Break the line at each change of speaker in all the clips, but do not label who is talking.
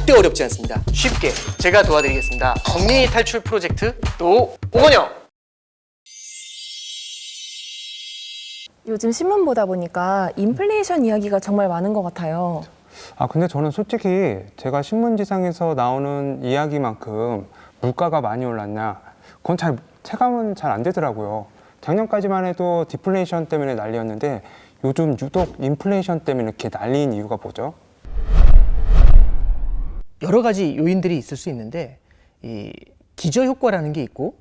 절대 어렵지 않습니다. 쉽게 제가 도와드리겠습니다. 정리 탈출 프로젝트 또 오건영.
요즘 신문 보다 보니까 인플레이션 이야기가 정말 많은 것 같아요.
근데 저는 솔직히 제가 신문지상에서 나오는 이야기만큼 물가가 많이 올랐냐, 그건 체감은 잘 안 되더라고요. 작년까지만 해도 디플레이션 때문에 난리였는데 요즘 유독 인플레이션 때문에 이렇게 난리인 이유가 뭐죠?
여러 가지 요인들이 있을 수 있는데 이 기저효과라는 게 있고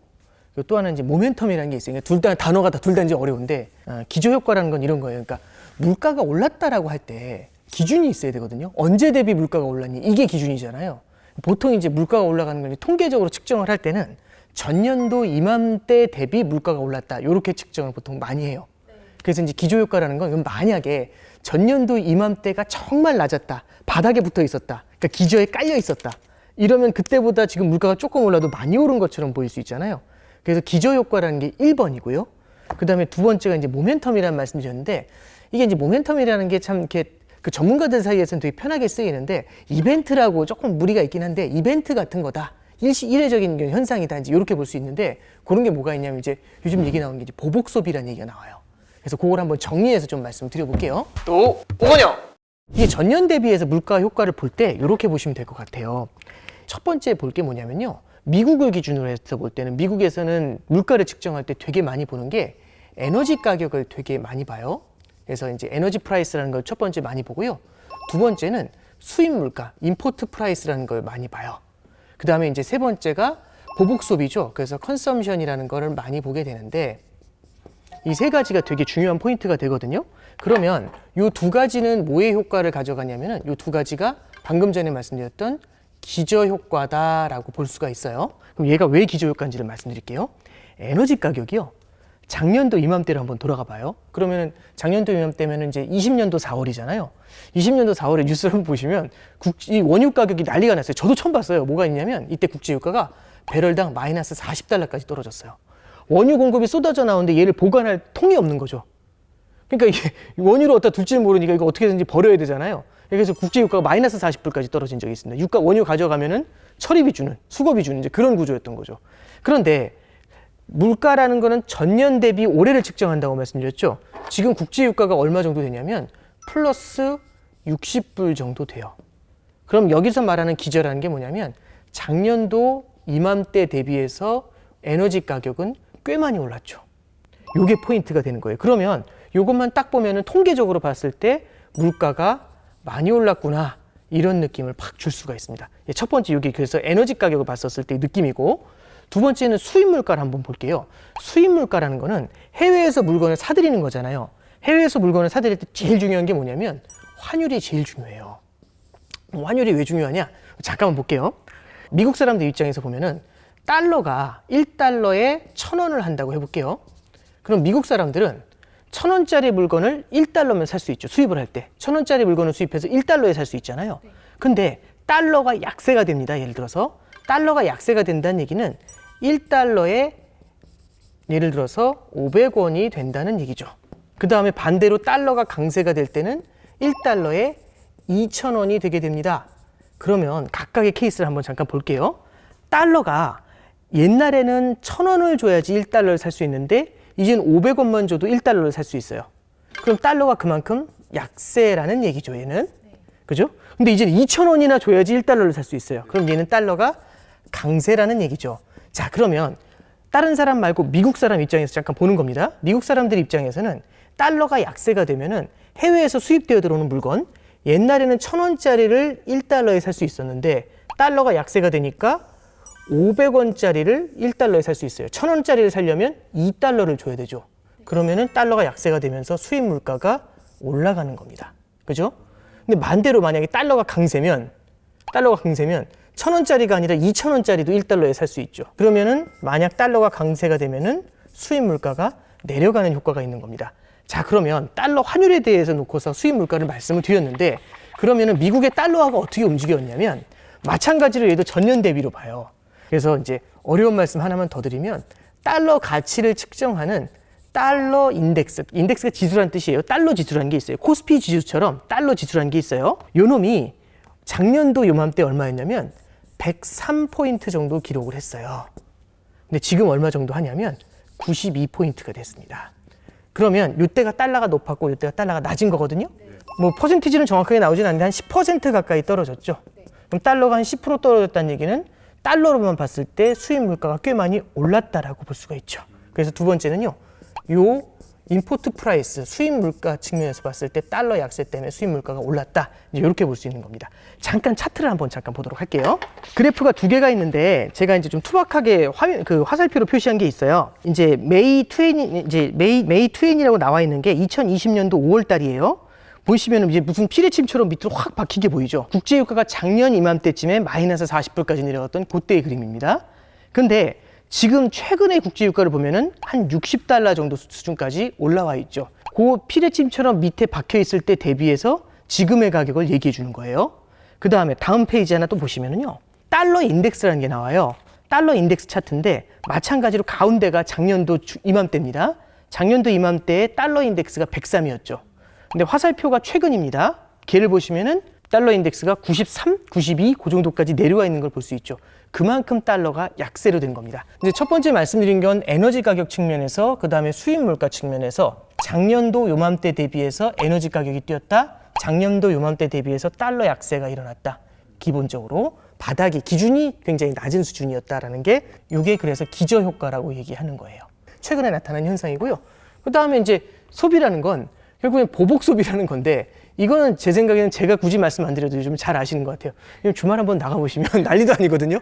또 하나는 이제 모멘텀이라는 게 있어요. 둘 다 단어가 둘 다 이제 어려운데 기저효과라는 건 이런 거예요. 그러니까 물가가 올랐다라고 할 때 기준이 있어야 되거든요. 언제 대비 물가가 올랐니? 이게 기준이잖아요. 보통 이제 물가가 올라가는 걸 통계적으로 측정을 할 때는 전년도 이맘때 대비 물가가 올랐다. 이렇게 측정을 보통 많이 해요. 그래서 이제 기저효과라는 건 만약에 전년도 이맘때가 정말 낮았다. 바닥에 붙어 있었다. 그러니까 기저에 깔려 있었다. 이러면 그때보다 지금 물가가 조금 올라도 많이 오른 것처럼 보일 수 있잖아요. 그래서 기저효과라는 게 1번이고요. 그 다음에 두 번째가 이제 모멘텀이라는 말씀드렸는데 이게 이제 모멘텀이라는 게 참 이렇게 그 전문가들 사이에서는 되게 편하게 쓰이는데 이벤트라고 조금 무리가 있긴 한데 이벤트 같은 거다. 일회적인 현상이다. 이제 이렇게 볼 수 있는데 그런 게 뭐가 있냐면 이제 요즘 얘기 나오는 게 이제 보복 소비라는 얘기가 나와요. 그래서 그걸 한번 정리해서 좀 말씀드려볼게요. 또 오건영. 이게 전년 대비해서 물가 효과를 볼 때 이렇게 보시면 될 것 같아요. 첫 번째 볼 게 뭐냐면요. 미국을 기준으로 해서 볼 때는 미국에서는 물가를 측정할 때 되게 많이 보는 게 에너지 가격을 되게 많이 봐요. 그래서 이제 에너지 프라이스라는 걸 첫 번째 많이 보고요. 두 번째는 수입 물가, 임포트 프라이스라는 걸 많이 봐요. 그 다음에 이제 세 번째가 보복 소비죠. 그래서 컨섬션이라는 거를 많이 보게 되는데 이 세 가지가 되게 중요한 포인트가 되거든요. 그러면 이 두 가지는 뭐의 효과를 가져가냐면은 이 두 가지가 방금 전에 말씀드렸던 기저효과다라고 볼 수가 있어요. 그럼 얘가 왜 기저효과인지를 말씀드릴게요. 에너지 가격이요. 작년도 이맘때를 한번 돌아가 봐요. 그러면은 작년도 이맘때면은 이제 20년도 4월이잖아요. 20년도 4월에 뉴스를 한번 보시면 이 원유 가격이 난리가 났어요. 저도 처음 봤어요. 뭐가 있냐면 이때 국제유가가 배럴당 마이너스 40달러까지 떨어졌어요. 원유 공급이 쏟아져 나오는데 얘를 보관할 통이 없는 거죠. 그러니까 이게 원유를 어디다 둘지는 모르니까 이거 어떻게든지 버려야 되잖아요. 그래서 국제유가가 마이너스 40불까지 떨어진 적이 있습니다. 원유 가져가면은 처리비 주는, 수거비 주는 이제 그런 구조였던 거죠. 그런데 물가라는 거는 전년 대비 올해를 측정한다고 말씀드렸죠. 지금 국제유가가 얼마 정도 되냐면 플러스 60불 정도 돼요. 그럼 여기서 말하는 기저라는 게 뭐냐면 작년도 이맘때 대비해서 에너지 가격은 꽤 많이 올랐죠. 요게 포인트가 되는 거예요. 그러면 요것만 딱 보면은 통계적으로 봤을 때 물가가 많이 올랐구나 이런 느낌을 팍 줄 수가 있습니다. 첫 번째 여기 그래서 에너지 가격을 봤었을 때 느낌이고 두 번째는 수입 물가를 한번 볼게요. 수입 물가라는 거는 해외에서 물건을 사들이는 거잖아요. 해외에서 물건을 사들일 때 제일 중요한 게 뭐냐면 환율이 제일 중요해요. 환율이 왜 중요하냐? 잠깐만 볼게요. 미국 사람들 입장에서 보면은 달러가 1달러에 1,000원을 한다고 해볼게요. 그럼 미국 사람들은 1,000원짜리 물건을 1달러면 살 수 있죠. 수입을 할 때. 1,000원짜리 물건을 수입해서 1달러에 살 수 있잖아요. 근데 달러가 약세가 됩니다. 예를 들어서 달러가 약세가 된다는 얘기는 1달러에 예를 들어서 500원이 된다는 얘기죠. 그 다음에 반대로 달러가 강세가 될 때는 1달러에 2,000원이 되게 됩니다. 그러면 각각의 케이스를 한번 잠깐 볼게요. 달러가 옛날에는 1,000원을 줘야지 1달러를 살 수 있는데 이제는 500원만 줘도 1달러를 살 수 있어요. 그럼 달러가 그만큼 약세라는 얘기죠, 얘는. 그죠? 근데 이제는 2,000원이나 줘야지 1달러를 살 수 있어요. 그럼 얘는 달러가 강세라는 얘기죠. 자, 그러면 다른 사람 말고 미국 사람 입장에서 잠깐 보는 겁니다. 미국 사람들 입장에서는 달러가 약세가 되면은 해외에서 수입되어 들어오는 물건, 옛날에는 1,000원짜리를 1달러에 살 수 있었는데 달러가 약세가 되니까 500원짜리를 1달러에 살 수 있어요. 1,000원짜리를 살려면 2달러를 줘야 되죠. 그러면은 달러가 약세가 되면서 수입 물가가 올라가는 겁니다. 그죠? 근데 반대로 만약에 달러가 강세면 1,000원짜리가 아니라 2,000원짜리도 1달러에 살 수 있죠. 그러면은 만약 달러가 강세가 되면은 수입 물가가 내려가는 효과가 있는 겁니다. 자, 그러면 달러 환율에 대해서 놓고서 수입 물가를 말씀을 드렸는데 그러면은 미국의 달러화가 어떻게 움직였냐면 마찬가지로 얘도 전년 대비로 봐요. 그래서 이제 어려운 말씀 하나만 더 드리면 달러 가치를 측정하는 달러 인덱스가 지수란 뜻이에요. 달러 지수라는 게 있어요. 코스피 지수처럼 달러 지수라는 게 있어요. 요 놈이 작년도 요맘때 얼마였냐면 103포인트 정도 기록을 했어요. 근데 지금 얼마 정도 하냐면 92포인트가 됐습니다. 그러면 이때가 달러가 높았고 이때가 달러가 낮은 거거든요. 뭐 퍼센티지는 정확하게 나오진 않는데 한 10% 가까이 떨어졌죠. 그럼 달러가 한 10% 떨어졌다는 얘기는 달러로만 봤을 때 수입 물가가 꽤 많이 올랐다라고 볼 수가 있죠. 그래서 두 번째는요. 요 임포트 프라이스, 수입 물가 측면에서 봤을 때 달러 약세 때문에 수입 물가가 올랐다. 이제 이렇게 볼 수 있는 겁니다. 잠깐 차트를 한번 잠깐 보도록 할게요. 그래프가 두 개가 있는데 제가 이제 좀 투박하게 화살표로 표시한 게 있어요. 이제 메이 20이라고 나와 있는 게 2020년도 5월 달이에요. 보시면 이제 무슨 피레침처럼 밑으로 확 박히게 보이죠. 국제유가가 작년 이맘때쯤에 마이너스 40불까지 내려갔던 그때의 그림입니다. 근데 지금 최근의 국제유가를 보면은 한 60달러 정도 수준까지 올라와 있죠. 그 피레침처럼 밑에 박혀 있을 때 대비해서 지금의 가격을 얘기해 주는 거예요. 그 다음에 다음 페이지 하나 또 보시면은요. 달러 인덱스라는 게 나와요. 달러 인덱스 차트인데 마찬가지로 가운데가 작년도 이맘때입니다. 작년도 이맘때에 달러 인덱스가 103이었죠. 근데 화살표가 최근입니다. 걔를 보시면은 달러 인덱스가 93, 92, 그 정도까지 내려와 있는 걸 볼 수 있죠. 그만큼 달러가 약세로 된 겁니다. 이제 첫 번째 말씀드린 건 에너지 가격 측면에서, 그 다음에 수입 물가 측면에서 작년도 요맘때 대비해서 에너지 가격이 뛰었다. 작년도 요맘때 대비해서 달러 약세가 일어났다. 기본적으로 바닥이 기준이 굉장히 낮은 수준이었다라는 게 이게 그래서 기저 효과라고 얘기하는 거예요. 최근에 나타난 현상이고요. 그 다음에 이제 소비라는 건 결국엔 보복 소비라는 건데 이거는 제 생각에는 제가 굳이 말씀 안 드려도 요즘 잘 아시는 것 같아요. 주말 한번 나가보시면 난리도 아니거든요.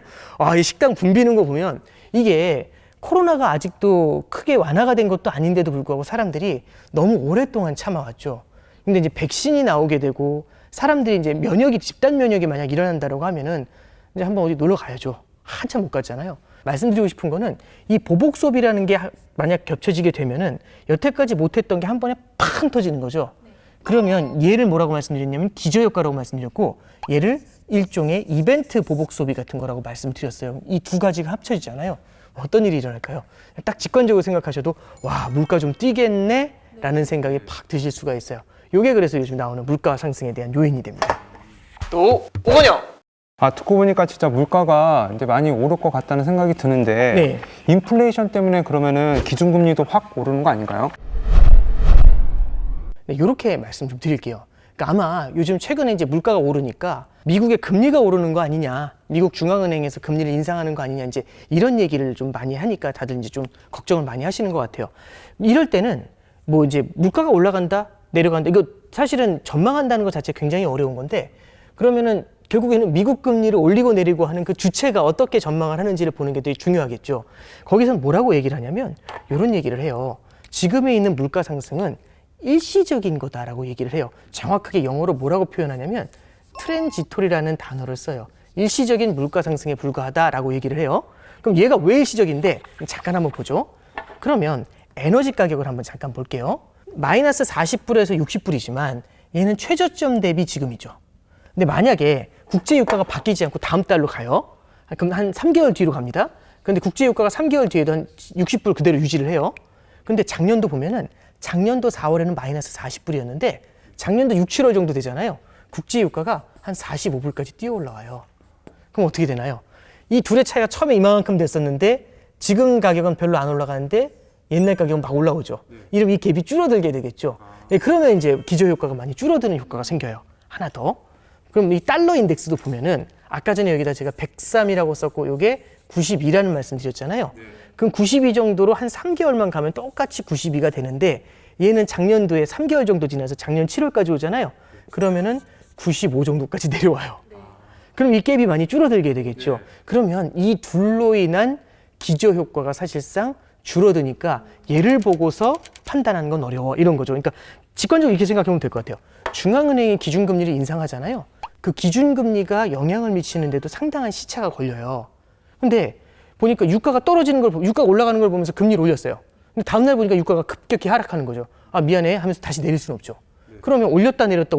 이 식당 붐비는 거 보면 이게 코로나가 아직도 크게 완화가 된 것도 아닌데도 불구하고 사람들이 너무 오랫동안 참아왔죠. 근데 이제 백신이 나오게 되고 사람들이 이제 집단 면역이 만약 일어난다고 하면은 이제 한번 어디 놀러 가야죠. 한참 못 갔잖아요. 말씀드리고 싶은 거는 이 보복 소비라는 게 만약 겹쳐지게 되면은 여태까지 못했던 게 한 번에 팡 터지는 거죠. 그러면 얘를 뭐라고 말씀드렸냐면 기저효과라고 말씀드렸고 얘를 일종의 이벤트 보복 소비 같은 거라고 말씀드렸어요. 이 두 가지가 합쳐지잖아요. 어떤 일이 일어날까요? 딱 직관적으로 생각하셔도 와 물가 좀 뛰겠네 라는 생각이 팍 드실 수가 있어요. 이게 그래서 요즘 나오는 물가 상승에 대한 요인이 됩니다. 또 오건영!
듣고 보니까 진짜 물가가 이제 많이 오를 것 같다는 생각이 드는데
네.
인플레이션 때문에 그러면은 기준금리도 확 오르는 거 아닌가요?
네, 이렇게 말씀 좀 드릴게요. 그러니까 아마 요즘 최근에 이제 물가가 오르니까 미국의 금리가 오르는 거 아니냐, 미국 중앙은행에서 금리를 인상하는 거 아니냐, 이제 이런 얘기를 좀 많이 하니까 다들 이제 좀 걱정을 많이 하시는 것 같아요. 이럴 때는 뭐 이제 물가가 올라간다, 내려간다, 이거 사실은 전망한다는 것 자체 굉장히 어려운 건데 그러면은 결국에는 미국 금리를 올리고 내리고 하는 그 주체가 어떻게 전망을 하는지를 보는 게 되게 중요하겠죠. 거기서는 뭐라고 얘기를 하냐면 이런 얘기를 해요. 지금에 있는 물가 상승은 일시적인 거다라고 얘기를 해요. 정확하게 영어로 뭐라고 표현하냐면 트랜지토리라는 단어를 써요. 일시적인 물가 상승에 불과하다라고 얘기를 해요. 그럼 얘가 왜 일시적인데? 잠깐 한번 보죠. 그러면 에너지 가격을 한번 잠깐 볼게요. 마이너스 40불에서 60불이지만 얘는 최저점 대비 지금이죠. 근데 만약에 국제유가가 바뀌지 않고 다음 달로 가요. 그럼 한 3개월 뒤로 갑니다. 근데 국제유가가 3개월 뒤에도 한 60불 그대로 유지를 해요. 근데 작년도 보면은 작년도 4월에는 마이너스 40불이었는데 작년도 6, 7월 정도 되잖아요. 국제유가가 한 45불까지 뛰어 올라와요. 그럼 어떻게 되나요? 이 둘의 차이가 처음에 이만큼 됐었는데 지금 가격은 별로 안 올라가는데 옛날 가격은 막 올라오죠. 이러면 이 갭이 줄어들게 되겠죠. 네, 그러면 이제 기저효과가 많이 줄어드는 효과가 생겨요. 하나 더. 그럼 이 달러 인덱스도 보면은 아까 전에 여기다 제가 103이라고 썼고 요게 92라는 말씀 드렸잖아요. 그럼 92 정도로 한 3개월만 가면 똑같이 92가 되는데 얘는 작년도에 3개월 정도 지나서 작년 7월까지 오잖아요. 그러면은 95 정도까지 내려와요. 그럼 이 갭이 많이 줄어들게 되겠죠. 그러면 이 둘로 인한 기저 효과가 사실상 줄어드니까 얘를 보고서 판단하는 건 어려워 이런 거죠. 그러니까 직관적으로 이렇게 생각하면 될 것 같아요. 중앙은행이 기준금리를 인상하잖아요. 그 기준금리가 영향을 미치는데도 상당한 시차가 걸려요. 근데 보니까 유가가 떨어지는 걸, 유가가 올라가는 걸 보면서 금리를 올렸어요. 근데 다음날 보니까 유가가 급격히 하락하는 거죠. 미안해 하면서 다시 내릴 수는 없죠. 그러면 올렸다 내렸다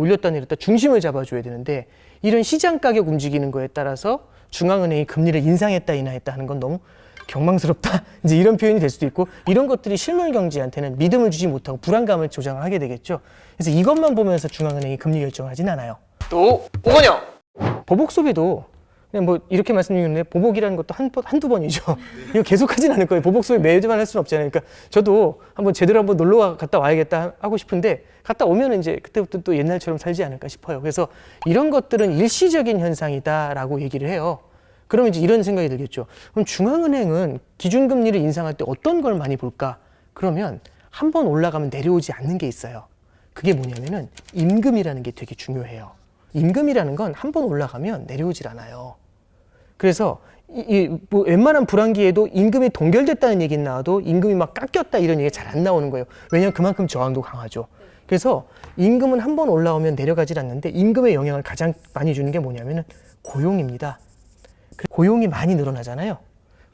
중심을 잡아줘야 되는데 이런 시장 가격 움직이는 거에 따라서 중앙은행이 금리를 인상했다 인하했다 하는 건 너무 경망스럽다. 이제 이런 표현이 될 수도 있고 이런 것들이 실물 경제한테는 믿음을 주지 못하고 불안감을 조장을 하게 되겠죠. 그래서 이것만 보면서 중앙은행이 금리 결정을 하진 않아요. 또 오건영. 보복 소비도 그냥 뭐 이렇게 말씀드리는데 보복이라는 것도 한두 번이죠. 이거 계속하진 않을 거예요. 보복 소비 매주만 할 수는 없잖아요. 그러니까 저도 한번 제대로 한번 놀러 갔다 와야겠다 하고 싶은데 갔다 오면 이제 그때부터 또 옛날처럼 살지 않을까 싶어요. 그래서 이런 것들은 일시적인 현상이다라고 얘기를 해요. 그러면 이제 이런 생각이 들겠죠. 그럼 중앙은행은 기준금리를 인상할 때 어떤 걸 많이 볼까? 그러면 한 번 올라가면 내려오지 않는 게 있어요. 그게 뭐냐면은 임금이라는 게 되게 중요해요. 임금이라는 건 한 번 올라가면 내려오질 않아요. 그래서 뭐 웬만한 불황기에도 임금이 동결됐다는 얘기는 나와도 임금이 막 깎였다 이런 얘기가 잘 안 나오는 거예요. 왜냐하면 그만큼 저항도 강하죠. 그래서 임금은 한 번 올라오면 내려가질 않는데 임금의 영향을 가장 많이 주는 게 뭐냐면은 고용입니다. 고용이 많이 늘어나잖아요.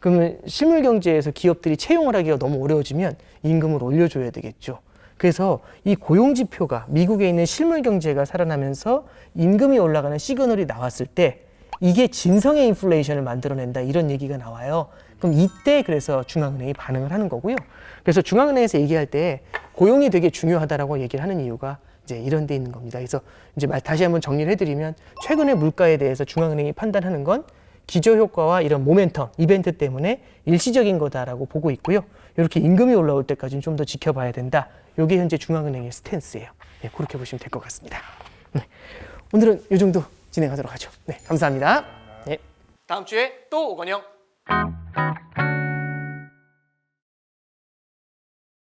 그러면 실물 경제에서 기업들이 채용을 하기가 너무 어려워지면 임금을 올려줘야 되겠죠. 그래서 이 고용 지표가 미국에 있는 실물 경제가 살아나면서 임금이 올라가는 시그널이 나왔을 때 이게 진성의 인플레이션을 만들어낸다 이런 얘기가 나와요. 그럼 이때 그래서 중앙은행이 반응을 하는 거고요. 그래서 중앙은행에서 얘기할 때 고용이 되게 중요하다라고 얘기를 하는 이유가 이제 이런 데 있는 겁니다. 그래서 이제 다시 한번 정리를 해드리면 최근의 물가에 대해서 중앙은행이 판단하는 건 기저효과와 이런 모멘텀, 이벤트 때문에 일시적인 거다라고 보고 있고요. 이렇게 임금이 올라올 때까지는 좀 더 지켜봐야 된다. 이게 현재 중앙은행의 스탠스예요. 네, 그렇게 보시면 될 것 같습니다. 네, 오늘은 이 정도 진행하도록 하죠. 네, 감사합니다. 네, 다음 주에 또 오건영.